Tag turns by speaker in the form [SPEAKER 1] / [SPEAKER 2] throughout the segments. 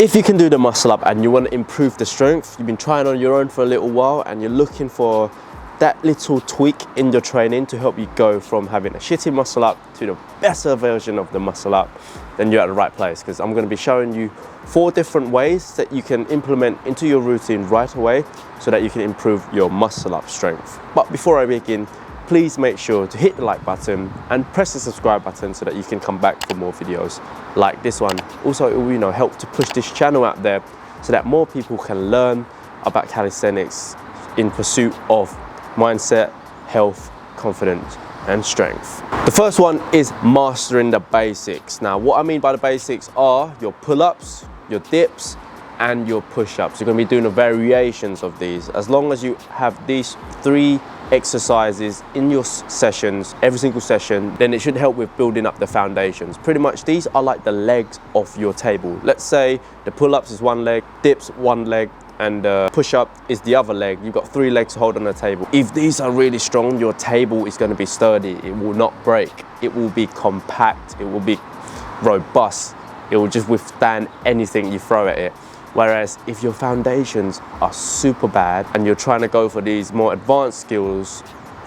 [SPEAKER 1] If you can do the muscle up and you want to improve the strength, you've been trying on your own for a little while and you're looking for that little tweak in your training to help you go from having a shitty muscle up to the better version of the muscle up, then you're at the right place, because I'm going to be showing you 4 different ways that you can implement into your routine right away so that you can improve your muscle up strength. But before I begin, please make sure to hit the like button and press the subscribe button so that you can come back for more videos like this one. Also, it will, help to push this channel out there so that more people can learn about calisthenics in pursuit of mindset, health, confidence, and strength. The first one is mastering the basics. Now, what I mean by the basics are your pull-ups, your dips, and your push-ups. You're going to be doing the variations of these. As long as you have these 3 exercises in your sessions, every single session, then it should help with building up the foundations. Pretty much these are like the legs of your table. Let's say the pull-ups is one leg, dips one leg, and push-up is the other leg. You've got 3 legs to hold on the table. If these are really strong, your table is going to be sturdy. It will not break. It will be compact. It will be robust. It will just withstand anything you throw at it. Whereas if your foundations are super bad and you're trying to go for these more advanced skills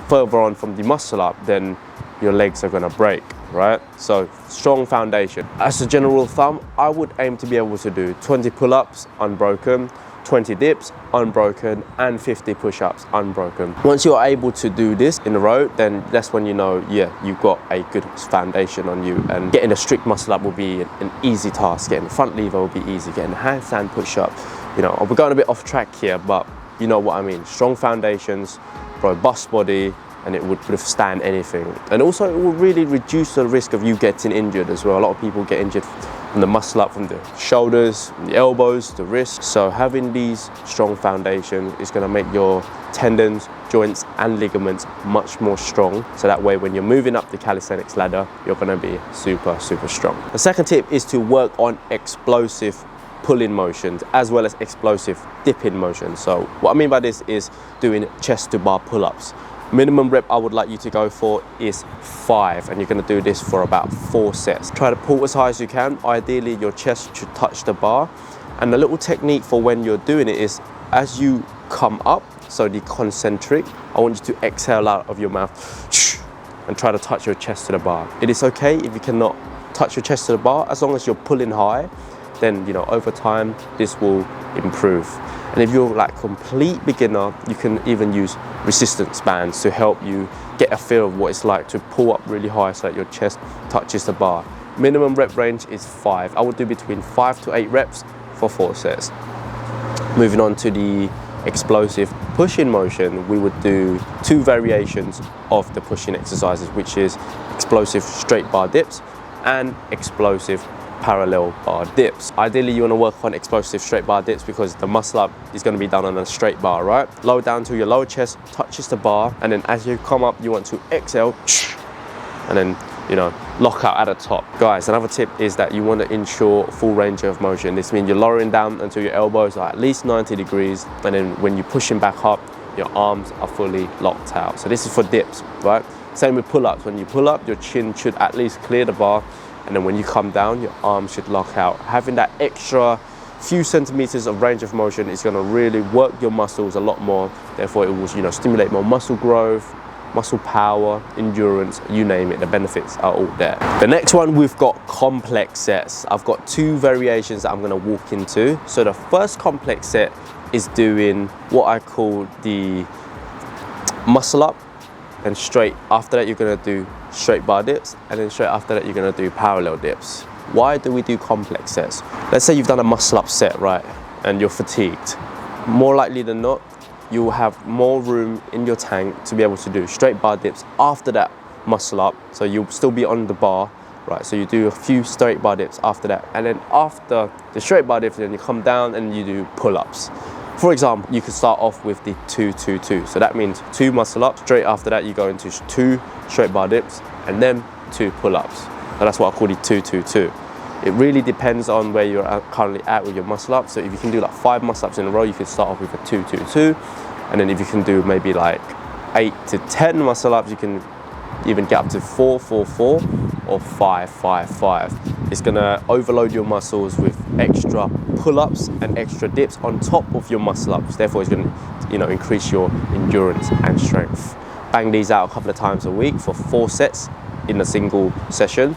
[SPEAKER 1] further on from the muscle up, then your legs are going to break, right? So strong foundation. As a general rule of thumb, I would aim to be able to do 20 pull-ups unbroken, 20 dips unbroken, and 50 push-ups unbroken. Once you're able to do this in a row, then that's when you know, yeah, you've got a good foundation on you, and getting a strict muscle up will be an easy task. Getting the front lever will be easy. Getting a handstand push-up, we're going a bit off track here, but you know what I mean. Strong foundations, robust body, and it would withstand anything. And also it will really reduce the risk of you getting injured as well. A lot of people get injured from the muscle up, from the shoulders, the elbows, the wrists. So having these strong foundations is going to make your tendons, joints, and ligaments much more strong. So that way, when you're moving up the calisthenics ladder, you're going to be super, super strong. The second tip is to work on explosive pull-in motions as well as explosive dip-in motions. So what I mean by this is doing chest to bar pull-ups. Minimum rep I would like you to go for is 5, and you're going to do this for about 4 sets. Try to pull as high as you can. Ideally, your chest should touch the bar. And the little technique for when you're doing it is, as you come up, so the concentric, I want you to exhale out of your mouth and try to touch your chest to the bar. It is okay if you cannot touch your chest to the bar, as long as you're pulling high, then over time this will improve. And if you're like complete beginner, you can even use resistance bands to help you get a feel of what it's like to pull up really high so that your chest touches the bar. Minimum rep range is 5. I would do between 5 to 8 reps for 4 sets. Moving on to the explosive push-in motion, we would do 2 variations of the push-in exercises, which is explosive straight bar dips and explosive parallel bar dips. Ideally, you want to work on explosive straight bar dips because the muscle up is going to be done on a straight bar, right? Lower down to your lower chest, touches the bar, and then as you come up, you want to exhale, and then lock out at the top. Guys, another tip is that you want to ensure full range of motion. This means you're lowering down until your elbows are at least 90 degrees, and then when you're pushing back up, your arms are fully locked out. So this is for dips, right? Same with pull-ups. When you pull up, your chin should at least clear the bar, and then when you come down, your arms should lock out. Having that extra few centimeters of range of motion is going to really work your muscles a lot more. Therefore, it will stimulate more muscle growth, muscle power, endurance, you name it. The benefits are all there. The next one, we've got complex sets. I've got 2 variations that I'm going to walk into. So the first complex set is doing what I call the muscle up, and straight after that you're going to do straight bar dips, and then straight after that you're going to do parallel dips. Why do we do complex sets? Let's say you've done a muscle up set, right, and you're fatigued. More likely than not, you will have more room in your tank to be able to do straight bar dips after that muscle up. So you'll still be on the bar, right? So you do a few straight bar dips after that, and then after the straight bar dips, then you come down and you do pull-ups. For example, you could start off with the 2-2-2. So that means 2 muscle ups. Straight after that, you go into 2 straight bar dips and then 2 pull-ups. So that's what I call the 2-2-2. It really depends on where you're currently at with your muscle ups. So if you can do like 5 muscle ups in a row, you can start off with a 2-2-2. And then if you can do maybe like 8 to 10 muscle ups, you can even get up to 4-4-4 or 5-5-5. It's gonna overload your muscles with extra pull-ups and extra dips on top of your muscle-ups. Therefore, it's gonna, increase your endurance and strength. Bang these out a couple of times a week for 4 sets in a single session,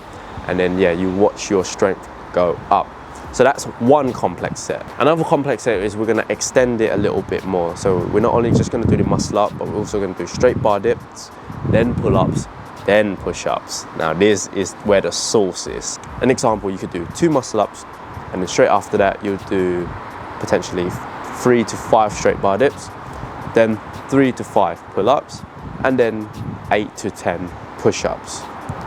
[SPEAKER 1] and then you watch your strength go up. So that's one complex set. Another complex set is we're gonna extend it a little bit more. So we're not only just gonna do the muscle up, but we're also gonna do straight bar dips, then pull-ups, then push-ups. Now this is where the sauce is. An example, you could do 2 muscle ups, and then straight after that you'll do potentially 3 to 5 straight bar dips, then 3 to 5 pull-ups, and then 8 to 10 push-ups.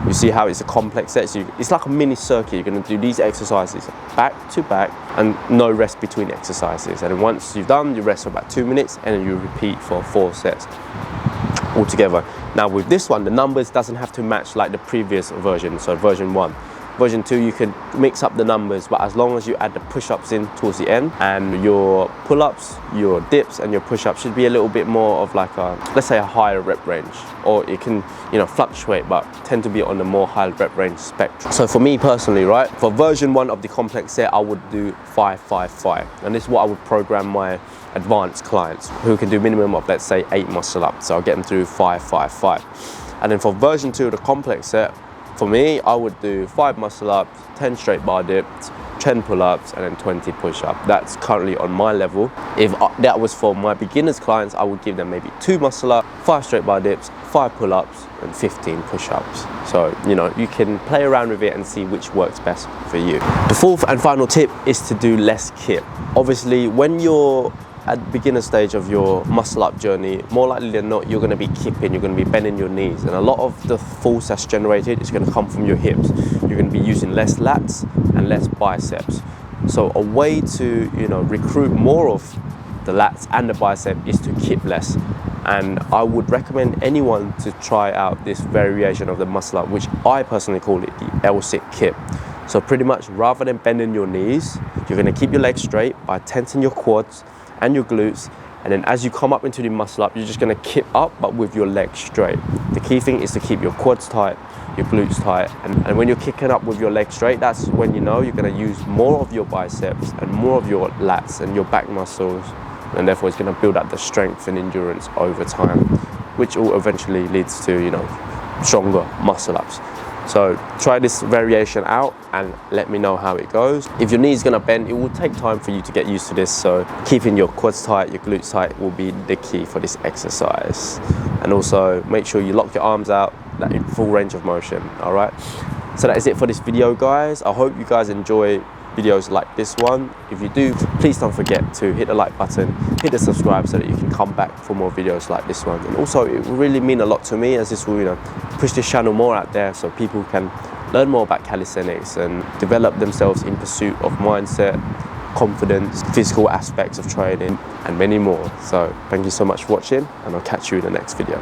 [SPEAKER 1] You see how it's a complex set? So it's like a mini circuit. You're going to do these exercises back to back and no rest between exercises. And then once you've done, you rest for about 2 minutes, and then you repeat for 4 sets altogether. Now with this one, the numbers doesn't have to match like the previous version, so version 1. Version 2, you can mix up the numbers, but as long as you add the push-ups in towards the end, and your pull-ups, your dips, and your push-ups should be a little bit more of like a, let's say, a higher rep range, or it can, fluctuate, but tend to be on the more high rep range spectrum. So for me personally, right, for version 1 of the complex set, I would do 5-5-5, and this is what I would program my advanced clients who can do minimum of, let's say, 8 muscle ups. So I'll get them through 5-5-5. And then for version 2 of the complex set, for me, I would do 5 muscle ups, 10 straight bar dips, 10 pull-ups, and then 20 push-ups. That's currently on my level. If that was for my beginners clients, I would give them maybe 2 muscle ups, 5 straight bar dips, 5 pull-ups, and 15 push-ups. So, you can play around with it and see which works best for you. The 4th and final tip is to do less kip. Obviously, when you're at the beginner stage of your muscle up journey, more likely than not, you're going to be kipping, you're going to be bending your knees, and a lot of the force that's generated is going to come from your hips. You're going to be using less lats and less biceps. So a way to recruit more of the lats and the bicep is to kip less. And I would recommend anyone to try out this variation of the muscle up, which I personally call it the L-sit kip. So pretty much, rather than bending your knees, you're going to keep your legs straight by tensing your quads and your glutes, and then as you come up into the muscle up, you're just going to kip up, but with your legs straight. The key thing is to keep your quads tight, your glutes tight, and when you're kicking up with your legs straight, that's when you're going to use more of your biceps and more of your lats and your back muscles, and therefore it's going to build up the strength and endurance over time, which all eventually leads to stronger muscle ups. So try this variation out and let me know how it goes. If your knee's gonna bend, it will take time for you to get used to this, so keeping your quads tight, your glutes tight will be the key for this exercise. And also make sure you lock your arms out, that in full range of motion, all right? So that is it for this video, guys. I hope you guys enjoy videos like this one. If you do, please don't forget to hit the like button, hit the subscribe, so that you can come back for more videos like this one. And also, it will really mean a lot to me, as this will push this channel more out there, so people can learn more about calisthenics and develop themselves in pursuit of mindset, confidence, physical aspects of training, and many more. So thank you so much for watching, and I'll catch you in the next video.